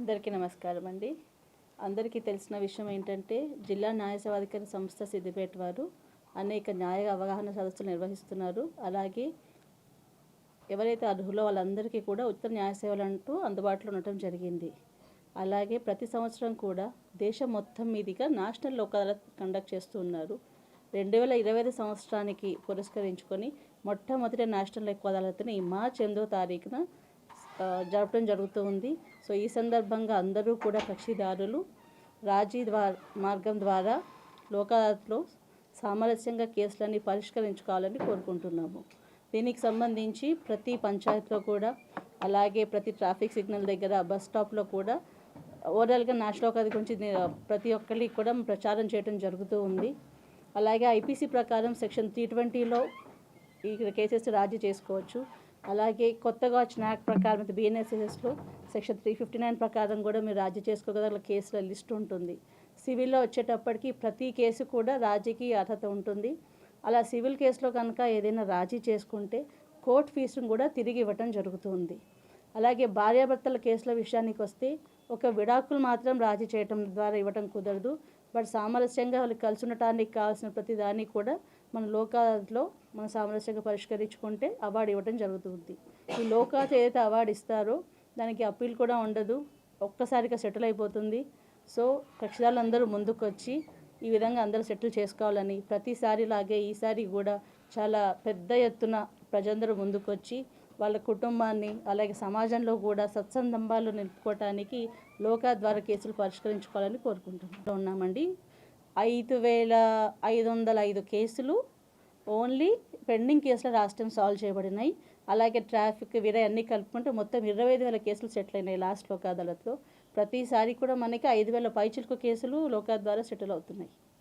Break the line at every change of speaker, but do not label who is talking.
అందరికీ నమస్కారం అండి. అందరికీ తెలిసిన విషయం ఏంటంటే, జిల్లా న్యాయ సేవాధికారి సంస్థ సిద్దిపేట వారు అనేక న్యాయ అవగాహన సదస్సులు నిర్వహిస్తున్నారు. అలాగే ఎవరైతే అర్హులో వాళ్ళందరికీ కూడా ఉచిత న్యాయ సేవలు అంటూ అందుబాటులో ఉండటం జరిగింది. అలాగే ప్రతి సంవత్సరం కూడా దేశం మొత్తం మీదుగా నేషనల్ లోక్ అదాలత్ కండక్ట్ చేస్తూ ఉన్నారు. 2025 సంవత్సరానికి పురస్కరించుకొని మొట్టమొదటి నేషనల్ లోక్ అదాలత్ని మార్చి 8వ తారీఖున జరపడం జరుగుతూ ఉంది. సో ఈ సందర్భంగా అందరూ కూడా కక్షిదారులు రాజీ మార్గం ద్వారా లోక్ అదాలత్లో సామరస్యంగా కేసులన్నీ పరిష్కరించుకోవాలని కోరుకుంటున్నాము. దీనికి సంబంధించి ప్రతి పంచాయతీలో కూడా, అలాగే ప్రతి ట్రాఫిక్ సిగ్నల్ దగ్గర, బస్ స్టాప్లో కూడా ఓవరాల్గా నేషనల్ లోక్ అదాలత్ గురించి ప్రతి ఒక్కరికి కూడా ప్రచారం చేయడం జరుగుతూ ఉంది. అలాగే ఐపీసీ ప్రకారం సెక్షన్ 320లో ఈ కేసెస్ రాజీ చేసుకోవచ్చు. అలాగే కొత్తగా వచ్చిన యాక్ట్ ప్రకారం BNSSలో సెక్షన్ 359 ప్రకారం కూడా మీరు రాజీ చేసుకోగల కేసుల లిస్ట్ ఉంటుంది. సివిల్లో వచ్చేటప్పటికి ప్రతి కేసు కూడా రాజీకి అర్హత ఉంటుంది. అలా సివిల్ కేసులో కనుక ఏదైనా రాజీ చేసుకుంటే కోర్టు ఫీజును కూడా తిరిగి ఇవ్వటం జరుగుతుంది. అలాగే భార్యాభర్తల కేసుల విషయానికి వస్తే ఒక విడాకులు మాత్రం రాజీ చేయటం ద్వారా ఇవ్వటం కుదరదు. బట్ సామరస్యంగా వాళ్ళు కలిసి ఉండటానికి కావాల్సిన ప్రతి దాన్ని కూడా మన లోక్ అదాలత్లో మనం సామరస్యంగా పరిష్కరించుకుంటే అవార్డు ఇవ్వడం జరుగుతుంది. ఈ లోక్ అదాలత్ ఏదైతే అవార్డు ఇస్తారో దానికి అప్పీల్ కూడా ఉండదు, ఒక్కసారిగా సెటిల్ అయిపోతుంది. సో కక్షిదారులు అందరూ ముందుకు వచ్చి ఈ విధంగా అందరూ సెటిల్ చేసుకోవాలని, ప్రతిసారి లాగే ఈసారి కూడా చాలా పెద్ద ఎత్తున ప్రజలందరూ ముందుకు వచ్చి వాళ్ళ కుటుంబాన్ని, అలాగే సమాజంలో కూడా సత్సంబంధాలు నిలుపుకోవటానికి లోక్ అదాలత్ ద్వారా కేసులు పరిష్కరించుకోవాలని ఉన్నామండి. 5505 కేసులు ఓన్లీ పెండింగ్ కేసుల రాష్ట్రం సాల్వ్ చేయబడినాయి. అలాగే ట్రాఫిక్ వీరే అన్నీ కలుపుకుంటే మొత్తం 25,000 కేసులు సెటిల్ అయినాయి లాస్ట్ లోక్ అదాలత్లో. ప్రతిసారి కూడా మనకి 5,000 పైచిలుకు కేసులు లోక్ అదాలత్ ద్వారా సెటిల్ అవుతున్నాయి.